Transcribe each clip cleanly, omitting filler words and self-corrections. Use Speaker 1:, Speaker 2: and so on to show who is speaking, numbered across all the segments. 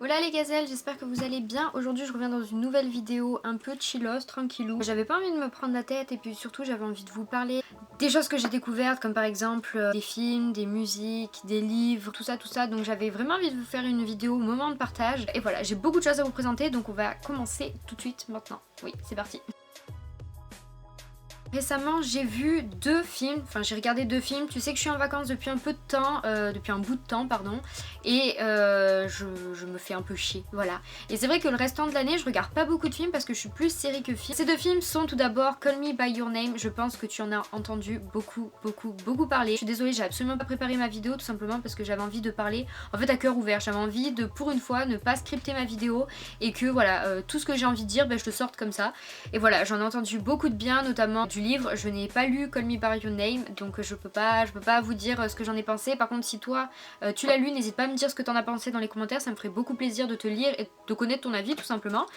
Speaker 1: Hola les gazelles, j'espère que vous allez bien. Aujourd'hui je reviens dans une nouvelle vidéo un peu chillos, tranquillou. J'avais pas envie de me prendre la tête et puis surtout j'avais envie de vous parler des choses que j'ai découvertes comme par exemple des films, des musiques, des livres, tout ça. Donc j'avais vraiment envie de vous faire une vidéo moment de partage. Et voilà, j'ai beaucoup de choses à vous présenter donc on va commencer tout de suite maintenant. Oui, c'est parti. Récemment j'ai vu j'ai regardé deux films, tu sais que je suis en vacances depuis un peu de temps, depuis un bout de temps pardon, et je me fais un peu chier, voilà. Et c'est vrai que le restant de l'année je regarde pas beaucoup de films parce que je suis plus série que film. Ces deux films sont tout d'abord Call Me By Your Name, je pense que tu en as entendu beaucoup parler. Je suis désolée, j'ai absolument pas préparé ma vidéo tout simplement parce que j'avais envie de parler en fait à cœur ouvert, j'avais envie de pour une fois ne pas scripter ma vidéo et que voilà, tout ce que j'ai envie de dire, je le sorte comme ça. Et voilà, j'en ai entendu beaucoup de bien, notamment du livre. Je n'ai pas lu Call Me By Your Name, donc je peux pas vous dire ce que j'en ai pensé. Par contre, si toi tu l'as lu, n'hésite pas à me dire ce que t'en as pensé dans les commentaires, ça me ferait beaucoup plaisir de te lire et de connaître ton avis tout simplement.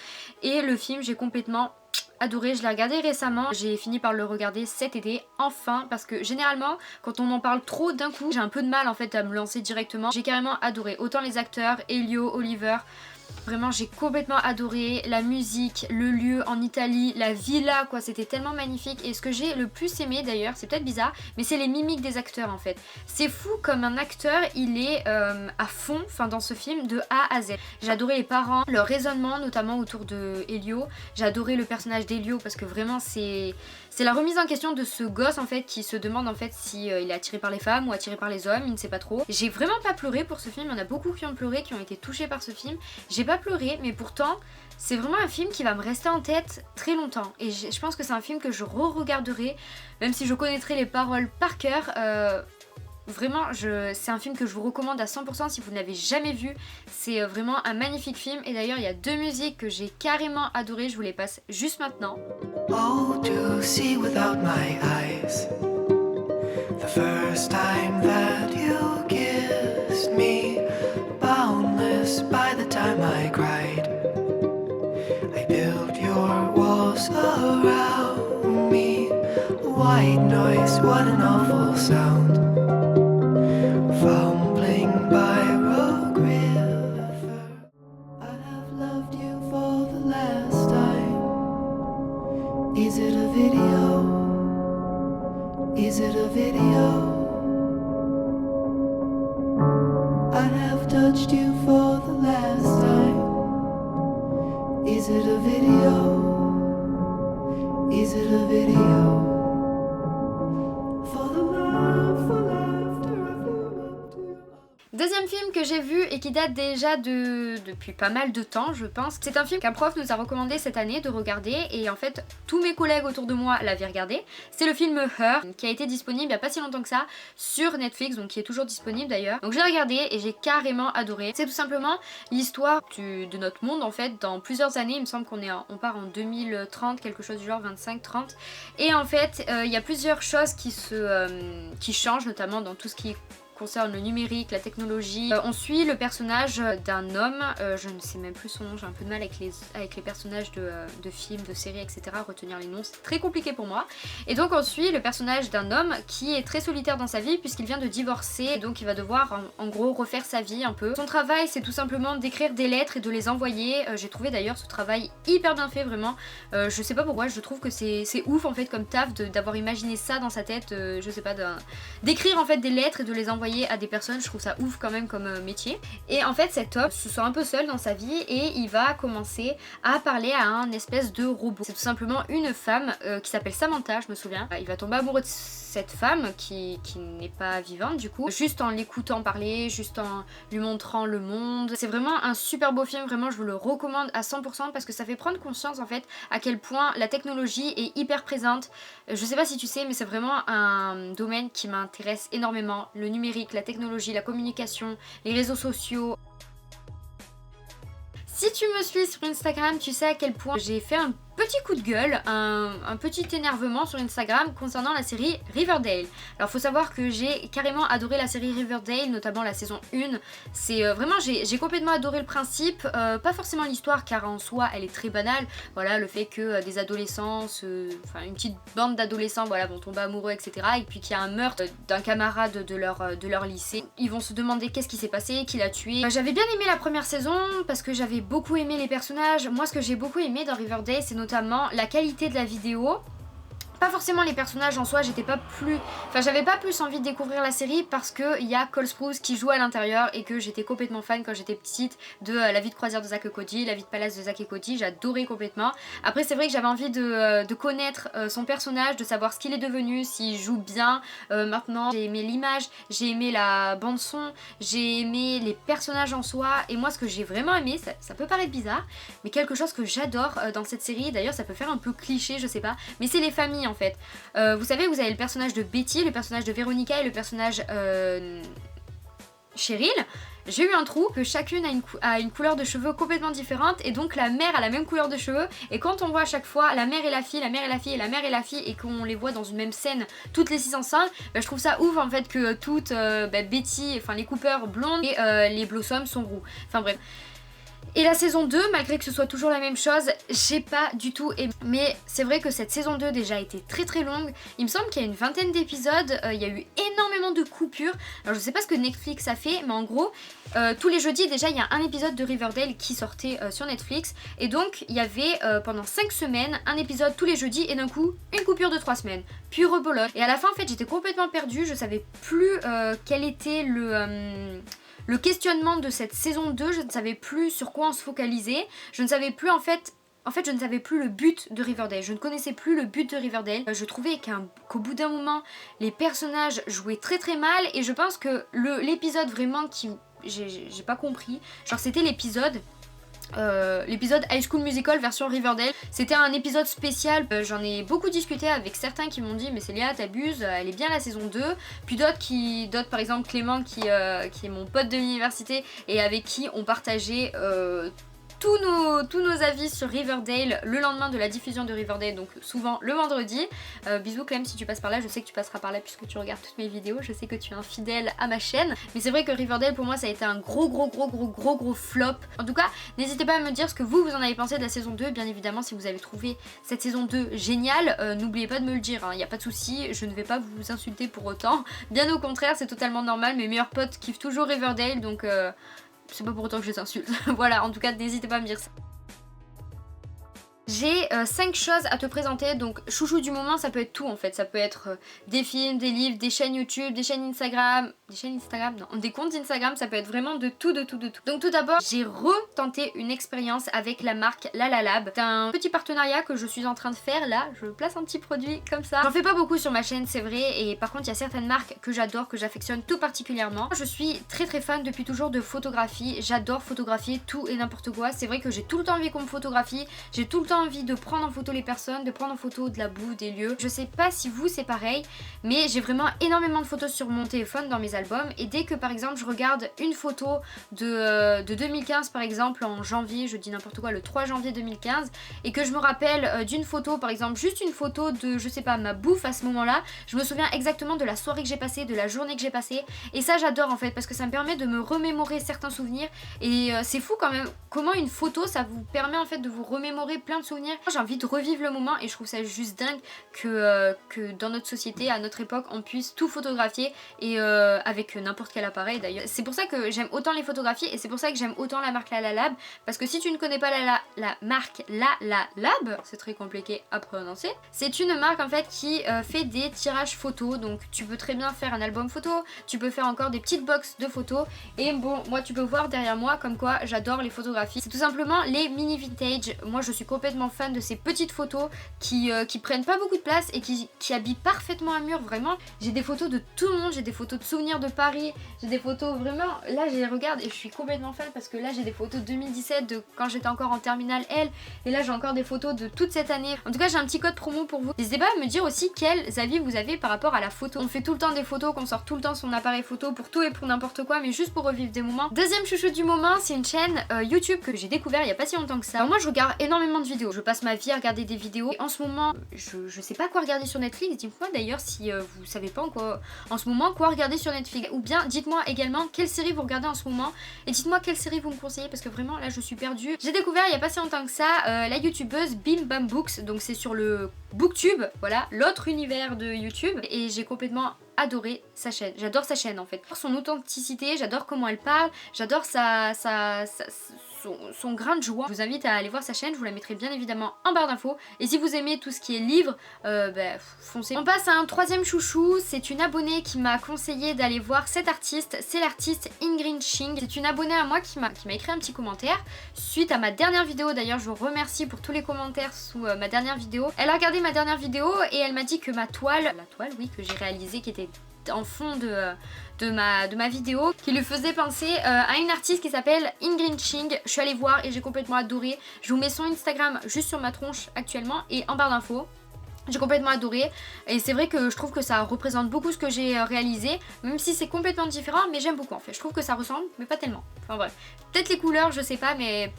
Speaker 1: Et le film, j'ai complètement adoré, je l'ai regardé récemment, j'ai fini par le regarder cet été, enfin, parce que généralement quand on en parle trop d'un coup, j'ai un peu de mal en fait à me lancer directement. J'ai carrément adoré, autant les acteurs, Elio, Oliver. Vraiment j'ai complètement adoré la musique, le lieu en Italie, la villa quoi, c'était tellement magnifique. Et ce que j'ai le plus aimé d'ailleurs, c'est peut-être bizarre, mais c'est les mimiques des acteurs en fait. C'est fou comme un acteur il est à fond dans ce film de A à Z. J'ai adoré les parents, leur raisonnement notamment autour de Elio. J'ai adoré le personnage d'Elio parce que vraiment c'est la remise en question de ce gosse en fait qui se demande en fait si il est attiré par les femmes ou attiré par les hommes, il ne sait pas trop. J'ai vraiment pas pleuré pour ce film, il y en a beaucoup qui ont pleuré, qui ont été touchés par ce film. J'ai pas pleuré, mais pourtant c'est vraiment un film qui va me rester en tête très longtemps. Et je pense que c'est un film que je re-regarderai, même si je connaîtrai les paroles par cœur. Vraiment, c'est un film que je vous recommande à 100% si vous ne l'avez jamais vu. C'est vraiment un magnifique film. Et d'ailleurs, il y a deux musiques que j'ai carrément adorées. Je vous les passe juste maintenant.
Speaker 2: Oh, to see without my eyes the first time that you kissed me, boundless by the time I cried. I built your walls around me. White noise, what an awful sound. Fumbling by Rogue River. I have loved you for the last time. Is it a video? Is it a video? I have touched you for the last time. Is it a video? Is it a video? For the love, for laughter, I flew up to your
Speaker 1: Deuxième film que j'ai vu et qui date déjà depuis pas mal de temps je pense. C'est un film qu'un prof nous a recommandé cette année de regarder et en fait tous mes collègues autour de moi l'avaient regardé. C'est le film Her qui a été disponible il n'y a pas si longtemps que ça sur Netflix, donc qui est toujours disponible d'ailleurs. Donc j'ai regardé et j'ai carrément adoré. C'est tout simplement l'histoire de notre monde en fait dans plusieurs années. Il me semble on part en 2030, quelque chose du genre 25-30. Et en fait il y a plusieurs choses qui changent, notamment dans tout ce qui concerne le numérique, la technologie. On suit le personnage d'un homme, je ne sais même plus son nom, j'ai un peu de mal avec les personnages de films, de séries, etc. Retenir les noms, c'est très compliqué pour moi. Et donc on suit le personnage d'un homme qui est très solitaire dans sa vie puisqu'il vient de divorcer, et donc il va devoir en gros refaire sa vie un peu. Son travail c'est tout simplement d'écrire des lettres et de les envoyer. J'ai trouvé d'ailleurs ce travail hyper bien fait vraiment. Je sais pas pourquoi, je trouve que c'est ouf en fait comme taf d'avoir imaginé ça dans sa tête, je sais pas, d'écrire en fait des lettres et de les envoyer à des personnes. Je trouve ça ouf quand même comme métier. Et en fait cet homme se sent un peu seul dans sa vie et il va commencer à parler à un espèce de robot. C'est tout simplement une femme qui s'appelle Samantha, je me souviens. Il va tomber amoureux de cette femme qui n'est pas vivante du coup, juste en l'écoutant parler, juste en lui montrant le monde. C'est vraiment un super beau film, vraiment je vous le recommande à 100% parce que ça fait prendre conscience en fait à quel point la technologie est hyper présente. Je sais pas si tu sais mais c'est vraiment un domaine qui m'intéresse énormément, le numérique, la technologie, la communication, les réseaux sociaux. Si tu me suis sur Instagram, tu sais à quel point j'ai fait un petit coup de gueule, un petit énervement sur Instagram concernant la série Riverdale. Alors faut savoir que j'ai carrément adoré la série Riverdale, notamment la saison 1. C'est vraiment, j'ai complètement adoré le principe, pas forcément l'histoire car en soi elle est très banale. Voilà, le fait que des adolescents, enfin une petite bande d'adolescents voilà, vont tomber amoureux etc. Et puis qu'il y a un meurtre d'un camarade de leur lycée. Ils vont se demander qu'est-ce qui s'est passé, qui l'a tué. J'avais bien aimé la première saison parce que j'avais beaucoup aimé les personnages. Moi ce que j'ai beaucoup aimé dans Riverdale c'est notamment la qualité de la vidéo. Pas forcément les personnages en soi, j'avais pas plus envie de découvrir la série parce que il y a Cole Sprouse qui joue à l'intérieur et que j'étais complètement fan quand j'étais petite de La vie de croisière de Zack et Cody, La vie de palace de Zack et Cody, j'adorais complètement. Après c'est vrai que j'avais envie de connaître son personnage, de savoir ce qu'il est devenu, s'il joue bien. Maintenant j'ai aimé l'image, j'ai aimé la bande son, j'ai aimé les personnages en soi et moi ce que j'ai vraiment aimé, ça peut paraître bizarre, mais quelque chose que j'adore dans cette série, d'ailleurs ça peut faire un peu cliché je sais pas, mais c'est les familles en fait. Vous savez, vous avez le personnage de Betty, le personnage de Veronica et le personnage Cheryl. J'ai eu un trou que chacune a une couleur de cheveux complètement différente et donc la mère a la même couleur de cheveux et quand on voit à chaque fois la mère et la fille, la mère et la fille et la mère et la fille et qu'on les voit dans une même scène toutes les 6 ensemble, je trouve ça ouf en fait que toutes Betty, enfin les Cooper blondes et les Blossom sont roux. Enfin bref. Et la saison 2, malgré que ce soit toujours la même chose, j'ai pas du tout aimé. Mais c'est vrai que cette saison 2 déjà était très très longue. Il me semble qu'il y a une vingtaine d'épisodes, il y a eu énormément de coupures. Alors je sais pas ce que Netflix a fait, mais en gros, tous les jeudis déjà il y a un épisode de Riverdale qui sortait sur Netflix. Et donc il y avait pendant 5 semaines un épisode tous les jeudis et d'un coup une coupure de 3 semaines. Puis rebelote. Et à la fin en fait j'étais complètement perdue, je savais plus quel était le questionnement de cette saison 2, je ne savais plus sur quoi on se focalisait, je ne savais plus en fait je ne savais plus le but de Riverdale, je ne connaissais plus le but de Riverdale. Je trouvais qu'au bout d'un moment, les personnages jouaient très très mal et je pense que l'épisode vraiment qui... j'ai pas compris, genre c'était l'épisode High School Musical version Riverdale. C'était un épisode spécial, j'en ai beaucoup discuté avec certains qui m'ont dit mais Célia t'abuses, elle est bien la saison 2. Puis d'autres par exemple Clément qui est mon pote de l'université et avec qui on partageait tous nos avis sur Riverdale le lendemain de la diffusion de Riverdale, donc souvent le vendredi. Bisous Clem si tu passes par là, je sais que tu passeras par là puisque tu regardes toutes mes vidéos, je sais que tu es un fidèle à ma chaîne. Mais c'est vrai que Riverdale pour moi ça a été un gros flop. En tout cas, n'hésitez pas à me dire ce que vous en avez pensé de la saison 2, bien évidemment si vous avez trouvé cette saison 2 géniale, n'oubliez pas de me le dire, il n'y a pas de souci, je ne vais pas vous insulter pour autant. Bien au contraire, c'est totalement normal, mes meilleurs potes kiffent toujours Riverdale donc... c'est pas pour autant que je les insulte. Voilà, en tout cas, n'hésitez pas à me dire ça. J'ai 5 choses à te présenter, donc chouchou du moment ça peut être tout en fait, ça peut être des films, des livres, des chaînes YouTube, des chaînes Instagram, des comptes Instagram, ça peut être vraiment de tout. Donc tout d'abord, j'ai retenté une expérience avec la marque Lalalab. C'est un petit partenariat que je suis en train de faire là, je place un petit produit comme ça. J'en fais pas beaucoup sur ma chaîne c'est vrai, et par contre il y a certaines marques que j'adore, que j'affectionne tout particulièrement. Je suis très fan depuis toujours de photographie, j'adore photographier tout et n'importe quoi. C'est vrai que j'ai tout le temps envie qu'on me photographie, j'ai tout le temps envie de prendre en photo les personnes, de prendre en photo de la boue, des lieux. Je sais pas si vous c'est pareil, mais j'ai vraiment énormément de photos sur mon téléphone dans mes albums et dès que par exemple je regarde une photo de 2015 par exemple en janvier, je dis n'importe quoi, le 3 janvier 2015 et que je me rappelle d'une photo par exemple, juste une photo de je sais pas ma bouffe à ce moment là, je me souviens exactement de la soirée que j'ai passée, de la journée que j'ai passée et ça j'adore en fait parce que ça me permet de me remémorer certains souvenirs et c'est fou quand même comment une photo ça vous permet en fait de vous remémorer plein de souvenirs. J'ai envie de revivre le moment et je trouve ça juste dingue que dans notre société, à notre époque, on puisse tout photographier et avec n'importe quel appareil d'ailleurs. C'est pour ça que j'aime autant les photographies et c'est pour ça que j'aime autant la marque Lalalab parce que si tu ne connais pas la marque Lalalab, c'est très compliqué à prononcer, c'est une marque en fait qui fait des tirages photos, donc tu peux très bien faire un album photo, tu peux faire encore des petites box de photos et bon, moi tu peux voir derrière moi comme quoi j'adore les photographies. C'est tout simplement les mini vintage, moi je suis complètement fan de ces petites photos qui prennent pas beaucoup de place et qui habillent parfaitement un mur, vraiment. J'ai des photos de tout le monde, j'ai des photos de souvenirs de Paris, j'ai des photos vraiment, là je les regarde et je suis complètement fan parce que là j'ai des photos de 2017 de quand j'étais encore en terminale L et là j'ai encore des photos de toute cette année. En tout cas j'ai un petit code promo pour vous. N'hésitez pas à me dire aussi quels avis vous avez par rapport à la photo. On fait tout le temps des photos, qu'on sort tout le temps son appareil photo pour tout et pour n'importe quoi mais juste pour revivre des moments. Deuxième chouchou du moment, c'est une chaîne YouTube que j'ai découvert il y a pas si longtemps que ça. Alors moi je regarde énormément de vidéos vidéos. Je passe ma vie à regarder des vidéos. Et en ce moment, je sais pas quoi regarder sur Netflix. Dites-moi d'ailleurs si vous savez pas en ce moment quoi regarder sur Netflix. Ou bien dites-moi également quelle série vous regardez en ce moment. Et dites-moi quelle série vous me conseillez parce que vraiment là je suis perdue. J'ai découvert il y a pas si longtemps que ça la youtubeuse Bim Bam Books. Donc c'est sur le Booktube, voilà, l'autre univers de YouTube. Et j'ai complètement adoré sa chaîne. J'adore sa chaîne en fait. Son authenticité, j'adore comment elle parle, j'adore son grain de joie. Je vous invite à aller voir sa chaîne, je vous la mettrai bien évidemment en barre d'infos. Et si vous aimez tout ce qui est livre, foncez. On passe à un troisième chouchou, c'est une abonnée qui m'a conseillé d'aller voir cet artiste, c'est l'artiste Ingrid Ching. C'est une abonnée à moi qui m'a écrit un petit commentaire suite à ma dernière vidéo. D'ailleurs je vous remercie pour tous les commentaires sous ma dernière vidéo. Elle a regardé ma dernière vidéo et elle m'a dit que la toile oui que j'ai réalisée qui était en fond de ma vidéo qui lui faisait penser à une artiste qui s'appelle Ingrid Ching. Je suis allée voir et j'ai complètement adoré. Je vous mets son Instagram juste sur ma tronche actuellement et en barre d'infos. J'ai complètement adoré et c'est vrai que je trouve que ça représente beaucoup ce que j'ai réalisé, même si c'est complètement différent, mais j'aime beaucoup en fait. Je trouve que ça ressemble, mais pas tellement. Enfin bref, peut-être les couleurs, je sais pas, mais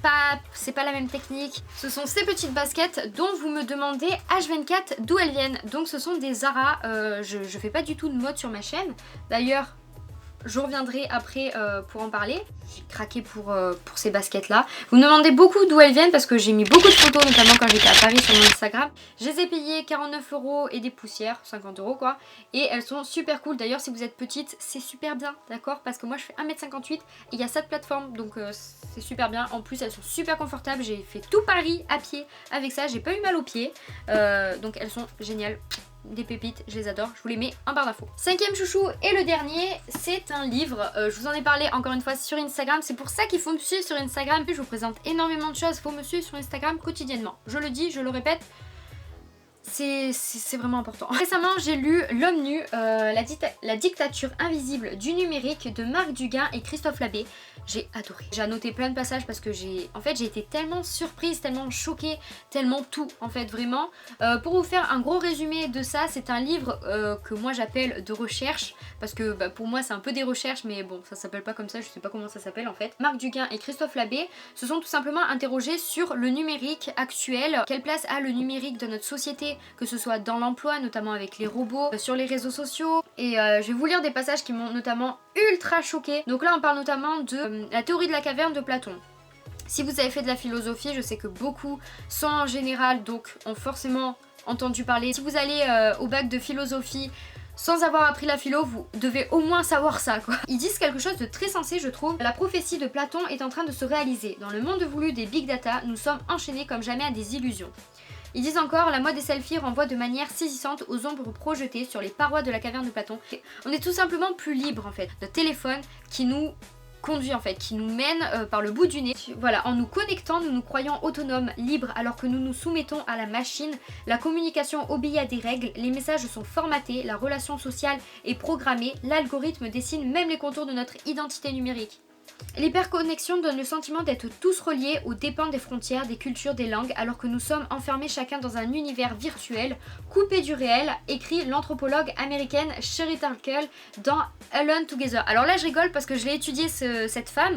Speaker 1: c'est pas la même technique. Ce sont ces petites baskets dont vous me demandez H24 d'où elles viennent. Donc ce sont des Zara, je fais pas du tout de mode sur ma chaîne. D'ailleurs, je reviendrai après pour en parler. J'ai craqué pour ces baskets là. Vous me demandez beaucoup d'où elles viennent parce que j'ai mis beaucoup de photos, notamment quand j'étais à Paris sur mon Instagram. Je les ai payées 49 € et des poussières, 50 € quoi. Et elles sont super cool. D'ailleurs si vous êtes petite c'est super bien, d'accord? Parce que moi je fais 1m58 et il y a 7 plateformes. Donc c'est super bien. En plus elles sont super confortables. J'ai fait tout Paris à pied avec ça. J'ai pas eu mal aux pieds. Donc elles sont géniales. Des pépites, je les adore, je vous les mets en barre d'infos. Cinquième chouchou et le dernier, c'est un livre. Je vous en ai parlé encore une fois sur Instagram. C'est pour ça qu'il faut me suivre sur Instagram. Je vous présente énormément de choses, il faut me suivre sur Instagram quotidiennement. Je le dis, je le répète. C'est vraiment important. Récemment j'ai lu L'homme nu, la dictature invisible du numérique de Marc Duguin et Christophe Labbé. J'ai adoré. J'ai annoté plein de passages parce que j'ai été tellement surprise, tellement choquée, tellement tout en fait vraiment. Pour vous faire un gros résumé de ça, c'est un livre que moi j'appelle de recherche parce que pour moi c'est un peu des recherches mais bon ça s'appelle pas comme ça, je sais pas comment ça s'appelle en fait. Marc Duguin et Christophe Labbé se sont tout simplement interrogés sur le numérique actuel, quelle place a le numérique dans notre société, que ce soit dans l'emploi, notamment avec les robots, sur les réseaux sociaux. Et je vais vous lire des passages qui m'ont notamment ultra choquée. Donc là on parle notamment de la théorie de la caverne de Platon. Si vous avez fait de la philosophie, je sais que beaucoup sont en général, donc ont forcément entendu parler. Si vous allez au bac de philosophie sans avoir appris la philo, vous devez au moins savoir ça quoi. Ils disent quelque chose de très sensé je trouve. La prophétie de Platon est en train de se réaliser. Dans le monde voulu des big data, nous sommes enchaînés comme jamais à des illusions. Ils disent encore, la mode des selfies renvoie de manière saisissante aux ombres projetées sur les parois de la caverne de Platon. On est tout simplement plus libre en fait. Notre téléphone qui nous conduit en fait, qui nous mène par le bout du nez. Voilà, en nous connectant, nous nous croyons autonomes, libres, alors que nous nous soumettons à la machine. La communication obéit à des règles, les messages sont formatés, la relation sociale est programmée, l'algorithme dessine même les contours de notre identité numérique. L'hyperconnexion donne le sentiment d'être tous reliés aux dépens des frontières, des cultures, des langues, alors que nous sommes enfermés chacun dans un univers virtuel, coupé du réel, écrit l'anthropologue américaine Sherry Turkle dans Alone Together. Alors là je rigole parce que je l'ai étudié cette femme,